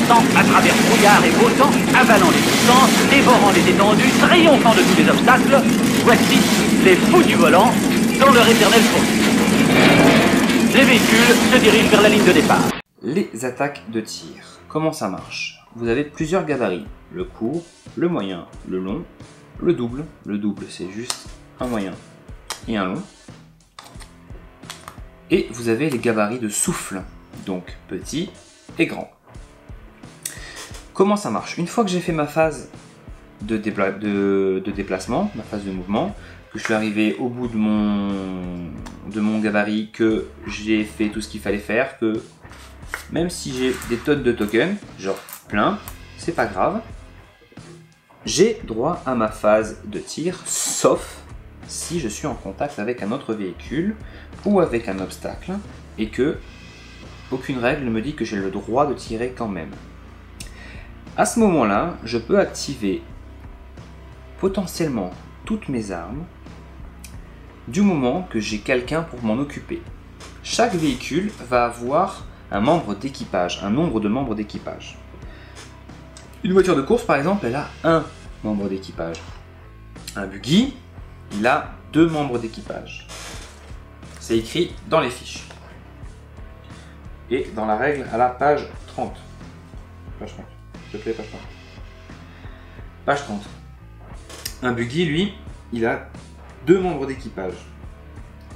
fonçant à travers brouillard et beau temps, avalant les distances, dévorant les étendues, triomphant de tous les obstacles, voici les fous du volant dans leur éternelle course. Les véhicules se dirigent vers la ligne de départ. Les attaques de tir, comment ça marche? Vous avez plusieurs gabarits, le court, le moyen, le long, le double. Le double c'est juste un moyen et un long. Et vous avez les gabarits de souffle, donc petit et grand. Comment ça marche? Une fois que j'ai fait ma phase de déplacement, ma phase de mouvement, que je suis arrivé au bout de mon gabarit, que j'ai fait tout ce qu'il fallait faire, que même si j'ai des tonnes de tokens, genre plein, c'est pas grave, j'ai droit à ma phase de tir, sauf si je suis en contact avec un autre véhicule ou avec un obstacle et que aucune règle ne me dit que j'ai le droit de tirer quand même. À ce moment-là, je peux activer potentiellement toutes mes armes du moment que j'ai quelqu'un pour m'en occuper. Chaque véhicule va avoir un membre d'équipage, un nombre de membres d'équipage. Une voiture de course par exemple, elle a un membre d'équipage. Un buggy, il a 2 membres d'équipage. C'est écrit dans les fiches. Et dans la règle à la page 30. Page 30. S'il te plaît, page 30. Page 30. Un buggy, lui, il a 2 membres d'équipage.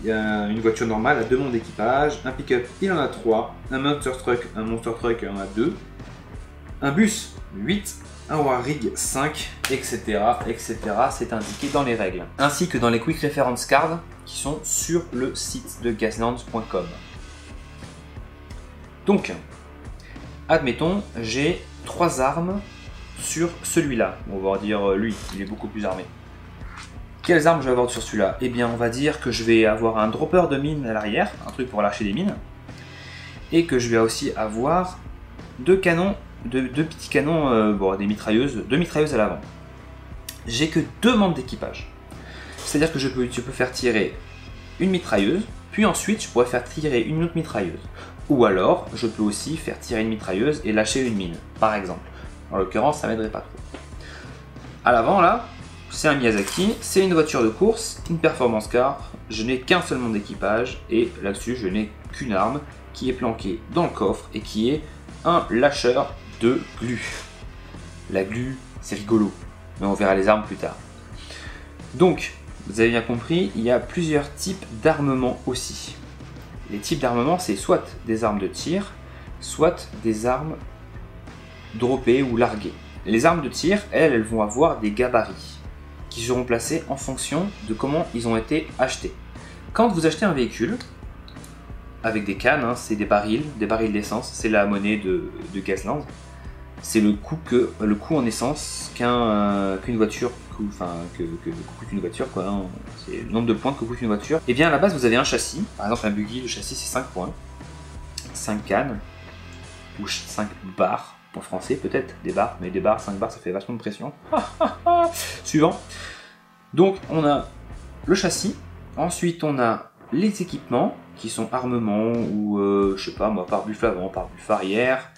Il y a une voiture normale à 2 membres d'équipage. Un pick-up, il en a 3. Un monster truck, il en a 2. Un bus, 8. Un Warrig 5, etc. etc. C'est indiqué dans les règles. Ainsi que dans les Quick Reference Cards qui sont sur le site de Gaslands.com. Donc, admettons, j'ai 3 armes sur celui-là. On va dire lui, il est beaucoup plus armé. Quelles armes je vais avoir sur celui-là? Eh bien, on va dire que je vais avoir un dropper de mines à l'arrière, un truc pour lâcher des mines. Et que je vais aussi avoir 2 canons. Deux petits canons, des mitrailleuses, 2 mitrailleuses à l'avant. J'ai que 2 membres d'équipage. C'est-à-dire que je peux faire tirer une mitrailleuse, puis ensuite je pourrais faire tirer une autre mitrailleuse. Ou alors, je peux aussi faire tirer une mitrailleuse et lâcher une mine, par exemple. En l'occurrence, ça m'aiderait pas trop. À l'avant, là, c'est un Miyazaki, c'est une voiture de course, une performance car. Je n'ai qu'un seul membre d'équipage et là-dessus, je n'ai qu'une arme qui est planquée dans le coffre et qui est un lâcheur de glu. La glu, c'est rigolo, mais on verra les armes plus tard. Donc, vous avez bien compris, il y a plusieurs types d'armement aussi. Les types d'armement, c'est soit des armes de tir, soit des armes droppées ou larguées. Les armes de tir, elles vont avoir des gabarits qui seront placés en fonction de comment ils ont été achetés. Quand vous achetez un véhicule, avec des cannes, hein, c'est des barils d'essence, c'est la monnaie de Gaslands. C'est le coût en essence qu'une voiture, que coûte une voiture, quoi. Hein. C'est le nombre de points que coûte une voiture. Et bien à la base vous avez un châssis, par exemple un buggy, le châssis c'est 5 points, 5 cannes, ou 5 barres, en français peut-être, des barres, mais des barres, 5 barres ça fait vachement de pression. Suivant. Donc on a le châssis, ensuite on a les équipements, qui sont armements, ou je sais pas moi, pare-buff avant, pare-buff arrière,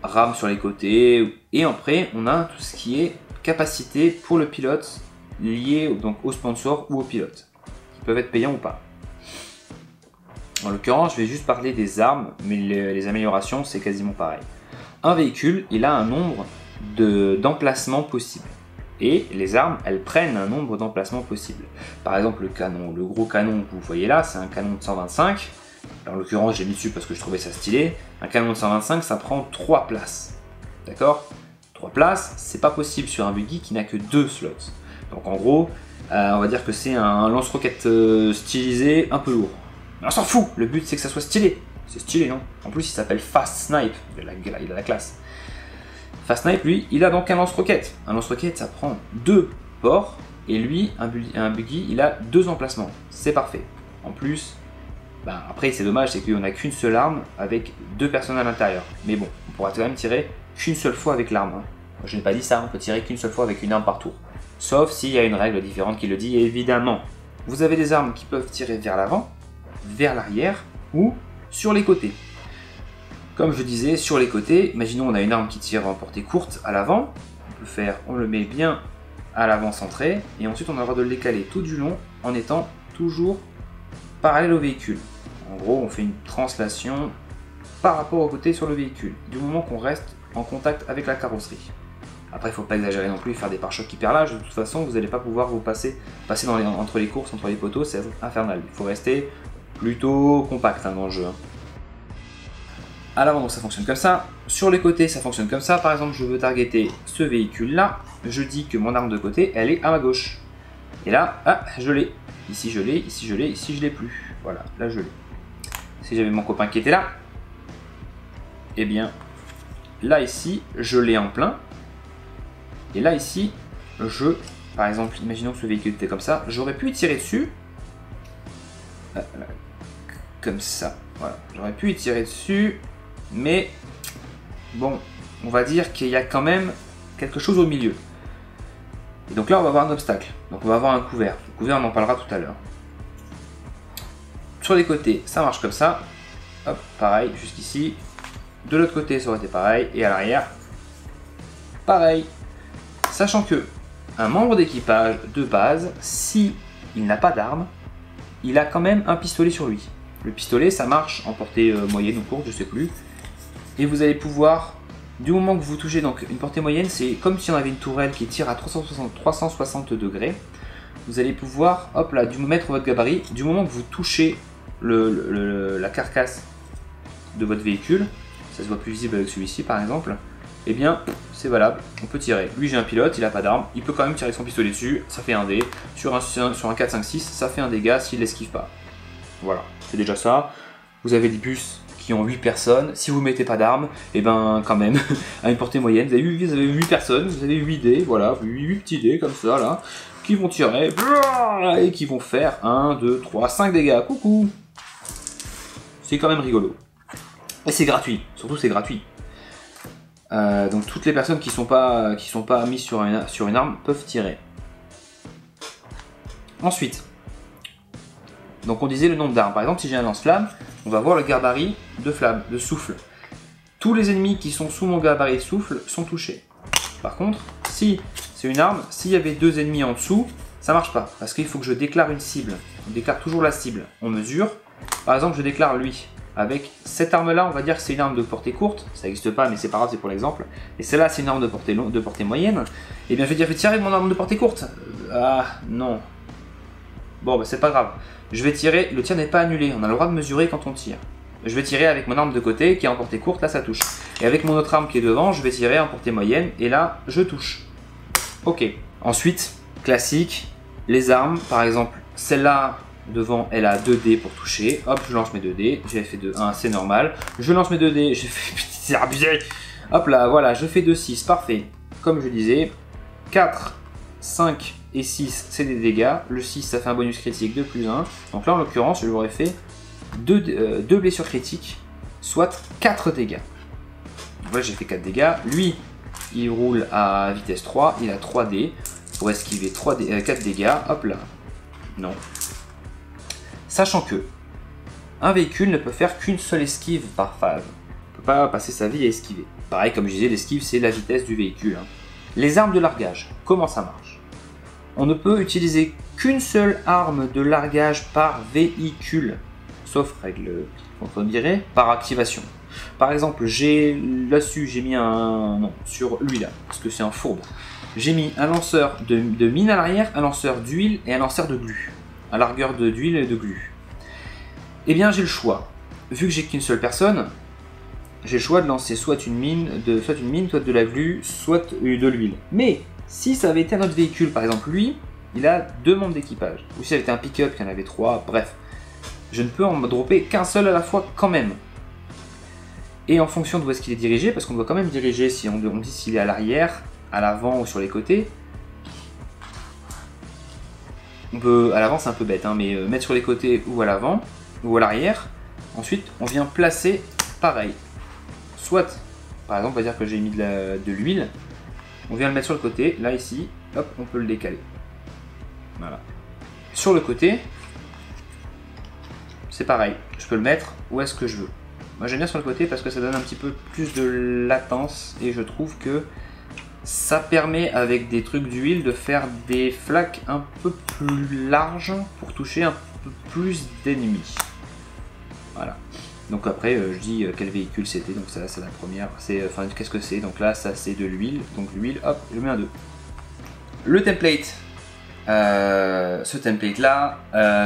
rames sur les côtés, et après on a tout ce qui est capacité pour le pilote lié donc au sponsor ou au pilote, qui peuvent être payants ou pas. En l'occurrence je vais juste parler des armes, mais les améliorations c'est quasiment pareil. Un véhicule il a un nombre d'emplacements possibles, et les armes elles prennent un nombre d'emplacements possibles. Par exemple le canon, le gros canon que vous voyez là, c'est un canon de 125. En l'occurrence j'ai mis dessus parce que je trouvais ça stylé. Un canon de 125 ça prend 3 places. D'accord? 3 places, c'est pas possible sur un buggy qui n'a que 2 slots. Donc en gros, on va dire que c'est un lance-roquette stylisé un peu lourd. Mais on s'en fout, le but c'est que ça soit stylé. C'est stylé, non? En plus il s'appelle Fast Snipe, il a la classe. Fast Snipe lui, il a donc un lance-roquette. Un lance-roquette ça prend 2 ports, et lui, un buggy, il a 2 emplacements. C'est parfait. En plus, après c'est dommage, c'est qu'on n'a qu'une seule arme avec 2 personnes à l'intérieur. Mais bon, on pourra quand même tirer qu'une seule fois avec l'arme. Hein. Je n'ai pas dit ça, on peut tirer qu'une seule fois avec une arme par tour. Sauf s'il y a une règle différente qui le dit, évidemment. Vous avez des armes qui peuvent tirer vers l'avant, vers l'arrière ou sur les côtés. Comme je disais, sur les côtés, imaginons on a une arme qui tire en portée courte à l'avant. On le met bien à l'avant centré, et ensuite on a le droit de le décaler tout du long en étant toujours parallèle au véhicule. En gros, on fait une translation par rapport au côté sur le véhicule, du moment qu'on reste en contact avec la carrosserie. Après, il ne faut pas exagérer non plus, faire des pare-chocs hyper larges, de toute façon, vous n'allez pas pouvoir vous passer entre les courses, entre les poteaux, c'est infernal. Il faut rester plutôt compact dans le jeu. À l'avant, donc ça fonctionne comme ça. Sur les côtés, ça fonctionne comme ça. Par exemple, je veux targeter ce véhicule-là. Je dis que mon arme de côté, elle est à ma gauche. Et là, ah, je l'ai. Ici, je l'ai. Ici, je l'ai. Ici, je l'ai plus. Voilà, là, je l'ai. Si j'avais mon copain qui était là, eh bien, là, ici, je l'ai en plein. Et là, ici, par exemple, imaginons que ce véhicule était comme ça. J'aurais pu y tirer dessus. Comme ça. Voilà, j'aurais pu y tirer dessus. Mais bon, on va dire qu'il y a quand même quelque chose au milieu. Et donc là, on va avoir un obstacle. Donc on va avoir un couvert. Le couvert, on en parlera tout à l'heure. Sur les côtés, ça marche comme ça. Hop, pareil, jusqu'ici. De l'autre côté, ça aurait été pareil. Et à l'arrière, pareil. Sachant que un membre d'équipage de base, si il n'a pas d'arme, il a quand même un pistolet sur lui. Le pistolet, ça marche en portée moyenne ou courte, je sais plus. Et vous allez pouvoir, du moment que vous touchez donc une portée moyenne, c'est comme si on avait une tourelle qui tire à 360 degrés. Vous allez pouvoir, hop là, mettre votre gabarit, du moment que vous touchez la carcasse de votre véhicule, ça se voit plus visible avec celui-ci par exemple, eh bien c'est valable, on peut tirer. Lui j'ai un pilote, il n'a pas d'arme, il peut quand même tirer avec son pistolet dessus, ça fait un dé. Sur un 4, 5, 6, ça fait un dégât s'il l'esquive pas. Voilà, c'est déjà ça. Vous avez des bus qui ont 8 personnes. Si vous ne mettez pas d'armes, et ben quand même, à une portée moyenne, vous avez 8 personnes, vous avez 8 dés, voilà, 8 petits dés comme ça, là, qui vont tirer, et qui vont faire 1, 2, 3, 5 dégâts. Coucou! C'est quand même rigolo. Et c'est gratuit, surtout c'est gratuit. Donc toutes les personnes qui sont pas mises sur une arme peuvent tirer. Ensuite, donc on disait le nombre d'armes. Par exemple, si j'ai un lance-flamme, on va voir le gabarit de flamme, de souffle. Tous les ennemis qui sont sous mon gabarit de souffle sont touchés. Par contre, si c'est une arme, s'il y avait 2 ennemis en dessous, ça marche pas. Parce qu'il faut que je déclare une cible. On déclare toujours la cible. On mesure. Par exemple, je déclare lui. Avec cette arme-là, on va dire que c'est une arme de portée courte. Ça n'existe pas, mais c'est pas grave, c'est pour l'exemple. Et celle-là, c'est une arme de portée moyenne. Et bien, je vais dire, je vais tirer mon arme de portée courte. Ah, non. Bon, bah, c'est pas grave. Je vais tirer, le tir n'est pas annulé. On a le droit de mesurer quand on tire. Je vais tirer avec mon arme de côté qui est en portée courte, là, ça touche. Et avec mon autre arme qui est devant, je vais tirer en portée moyenne. Et là, je touche. Ok. Ensuite, classique, les armes, par exemple, celle-là. Devant, elle a 2 dés pour toucher. Hop, je lance mes 2 dés. J'ai fait 2, 1, c'est normal. Je lance mes 2 dés. J'ai fait. C'est abusé. Hop là, voilà, je fais 2, 6. Parfait. Comme je disais, 4, 5 et 6, c'est des dégâts. Le 6, ça fait un bonus critique de plus 1. Donc là, en l'occurrence, je lui aurais fait 2 blessures critiques, soit 4 dégâts. Voilà, j'ai fait 4 dégâts. Lui, il roule à vitesse 3. Il a 3 dés pour esquiver 4 dégâts. Hop là. Non. Sachant que un véhicule ne peut faire qu'une seule esquive par phase. On ne peut pas passer sa vie à esquiver. Pareil, comme je disais, l'esquive, c'est la vitesse du véhicule. Les armes de largage, comment ça marche? On ne peut utiliser qu'une seule arme de largage par véhicule, sauf règle contredirée, par activation. Par exemple, là-dessus, j'ai mis un... Non, sur lui là, parce que c'est un fourbe. J'ai mis un lanceur de mine à l'arrière, un lanceur d'huile et un lanceur de glu. À largueur d'huile et de glu. Eh bien j'ai le choix. Vu que j'ai qu'une seule personne, j'ai le choix de lancer soit une mine, soit de la glu, soit de l'huile. Mais si ça avait été un autre véhicule, par exemple lui, il a 2 membres d'équipage. Ou si ça avait été un pick-up, il y en avait 3, bref. Je ne peux en dropper qu'un seul à la fois quand même. Et en fonction de où est-ce qu'il est dirigé, parce qu'on doit quand même diriger si on dit s'il est à l'arrière, à l'avant ou sur les côtés. On peut, à l'avant c'est un peu bête, mais mettre sur les côtés ou à l'avant ou à l'arrière. Ensuite on vient placer pareil. Soit, par exemple on va dire que j'ai mis de l'huile. On vient le mettre sur le côté, là ici, hop, on peut le décaler. Voilà. Sur le côté, c'est pareil, je peux le mettre où est-ce que je veux. Moi j'aime bien sur le côté parce que ça donne un petit peu plus de latence et je trouve que ça permet avec des trucs d'huile de faire des flaques un peu plus larges pour toucher un peu plus d'ennemis. Voilà. Donc après je dis quel véhicule c'était, donc ça c'est la première, enfin qu'est-ce que c'est, donc là ça c'est de l'huile, donc l'huile hop je mets un 2. Le template, ce template là,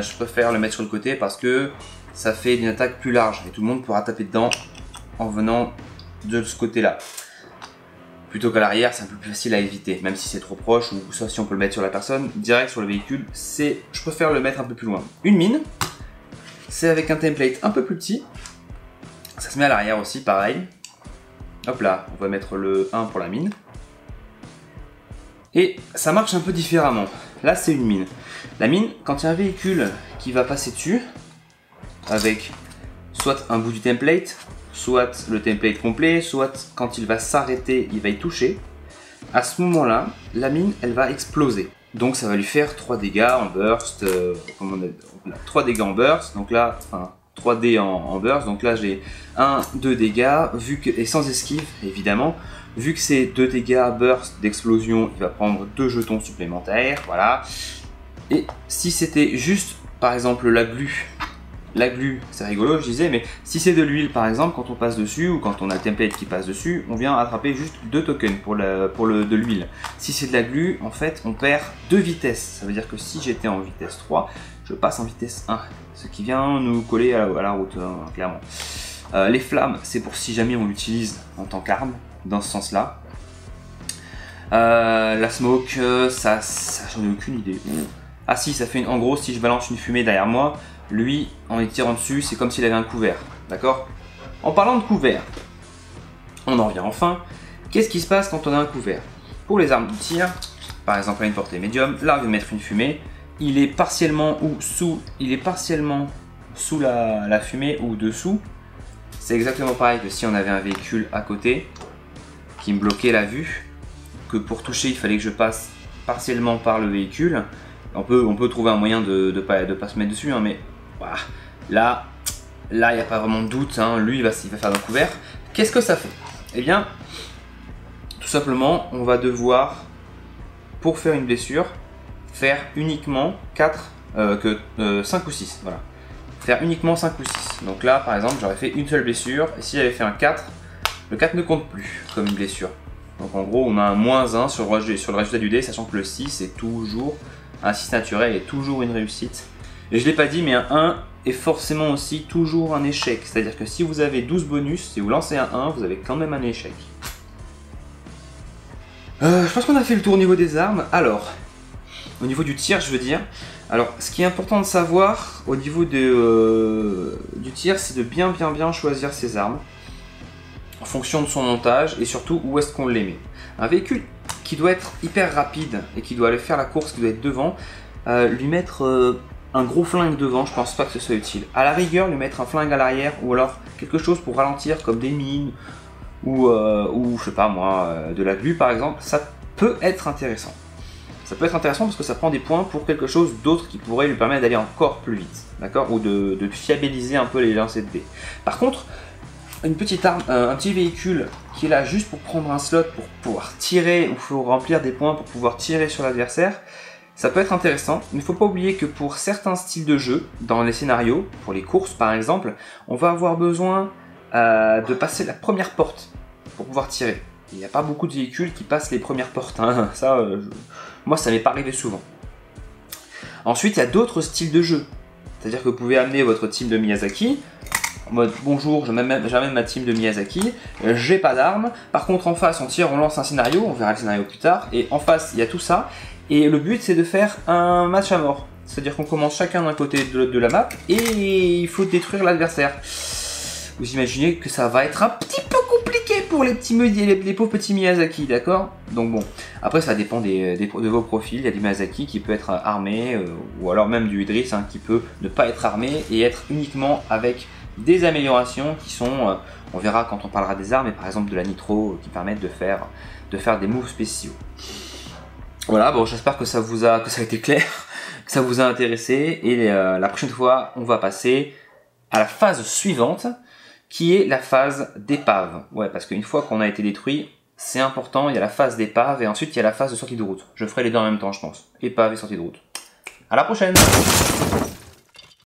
je préfère le mettre sur le côté parce que ça fait une attaque plus large et tout le monde pourra taper dedans en venant de ce côté là. Plutôt qu'à l'arrière, c'est un peu plus facile à éviter, même si c'est trop proche ou sauf si on peut le mettre sur la personne, direct sur le véhicule, je préfère le mettre un peu plus loin. Une mine, c'est avec un template un peu plus petit, ça se met à l'arrière aussi, pareil. Hop là, on va mettre le 1 pour la mine. Et ça marche un peu différemment. Là, c'est une mine. La mine, quand il y a un véhicule qui va passer dessus, avec soit un bout du template, soit le template complet, soit quand il va s'arrêter, il va y toucher. À ce moment-là, la mine, elle va exploser. Donc ça va lui faire 3 dégâts en burst, 3 dégâts en burst, donc là, enfin 3D en burst, donc là j'ai 1, 2 dégâts, et sans esquive évidemment, vu que c'est 2 dégâts burst d'explosion, il va prendre 2 jetons supplémentaires, voilà. Et si c'était juste, par exemple, la glu, c'est rigolo, je disais, mais si c'est de l'huile, par exemple, quand on passe dessus, ou quand on a le template qui passe dessus, on vient attraper juste 2 tokens de l'huile. Si c'est de la glu, en fait, on perd 2 vitesses. Ça veut dire que si j'étais en vitesse 3, je passe en vitesse 1, ce qui vient nous coller à la route, hein, clairement. Les flammes, c'est pour si jamais on l'utilise en tant qu'arme, dans ce sens-là. La smoke, ça j'en ai aucune idée. Ah si, ça fait en gros, si je balance une fumée derrière moi, lui, en les tirant dessus, c'est comme s'il avait un couvert, d'accord? En parlant de couvert, on en revient enfin. Qu'est-ce qui se passe quand on a un couvert? Pour les armes de tir, par exemple à une portée médium, là je vais mettre une fumée, il est partiellement sous la fumée ou dessous. C'est exactement pareil que si on avait un véhicule à côté qui me bloquait la vue, que pour toucher il fallait que je passe partiellement par le véhicule. On peut trouver un moyen de pas se mettre dessus, hein, mais voilà. Là il n'y a pas vraiment de doute, hein. Lui il va faire un couvert. Qu'est-ce que ça fait? Eh bien, tout simplement, on va devoir, pour faire une blessure, faire uniquement 5 ou 6. Voilà. Faire uniquement 5 ou 6. Donc là, par exemple, j'aurais fait une seule blessure, et si j'avais fait un 4, le 4 ne compte plus comme une blessure. Donc en gros, on a un -1 sur le résultat du dé, sachant que le 6 est toujours, un 6 naturel est toujours une réussite. Et je ne l'ai pas dit, mais un 1 est forcément aussi toujours un échec. C'est-à-dire que si vous avez 12 bonus, si vous lancez un 1, vous avez quand même un échec. Je pense qu'on a fait le tour au niveau des armes. Alors, au niveau du tir, je veux dire. Alors, ce qui est important de savoir au niveau du tir, c'est de bien choisir ses armes en fonction de son montage et surtout où est-ce qu'on les met. Un véhicule qui doit être hyper rapide et qui doit aller faire la course, qui doit être devant, lui mettre un gros flingue devant, je pense pas que ce soit utile. À la rigueur, lui mettre un flingue à l'arrière ou alors quelque chose pour ralentir comme des mines ou je sais pas moi, de la glu par exemple, ça peut être intéressant. Ça peut être intéressant parce que ça prend des points pour quelque chose d'autre qui pourrait lui permettre d'aller encore plus vite, d'accord, ou de fiabiliser un peu les lancers de dés. Par contre, une petite arme, un petit véhicule qui est là juste pour prendre un slot, pour pouvoir tirer ou pour remplir des points pour pouvoir tirer sur l'adversaire, ça peut être intéressant, mais il ne faut pas oublier que pour certains styles de jeu, dans les scénarios, pour les courses par exemple, on va avoir besoin de passer la première porte pour pouvoir tirer. Il n'y a pas beaucoup de véhicules qui passent les premières portes, hein. Ça, moi ça m'est pas arrivé souvent. Ensuite, il y a d'autres styles de jeu, c'est-à-dire que vous pouvez amener votre team de Miyazaki, en mode bonjour, j'amène ma team de Miyazaki, j'ai pas d'armes, par contre en face on tire, on lance un scénario, on verra le scénario plus tard, et en face il y a tout ça, et le but c'est de faire un match à mort, c'est-à-dire qu'on commence chacun d'un côté de la map, et il faut détruire l'adversaire. Vous imaginez que ça va être un petit peu compliqué pour les pauvres petits Miyazaki, d'accord? Donc bon, après ça dépend de vos profils, il y a du Miyazaki qui peut être armé, ou alors même du Idris hein, qui peut ne pas être armé et être uniquement avec des améliorations qui sont, on verra quand on parlera des armes, et par exemple de la nitro qui permettent de faire des moves spéciaux. Voilà, bon j'espère que ça a été clair, que ça vous a intéressé, et la prochaine fois on va passer à la phase suivante qui est la phase d'épave. Ouais, parce qu'une fois qu'on a été détruit, c'est important, il y a la phase d'épave et ensuite il y a la phase de sortie de route. Je ferai les deux en même temps, je pense. Épave et sortie de route. À la prochaine!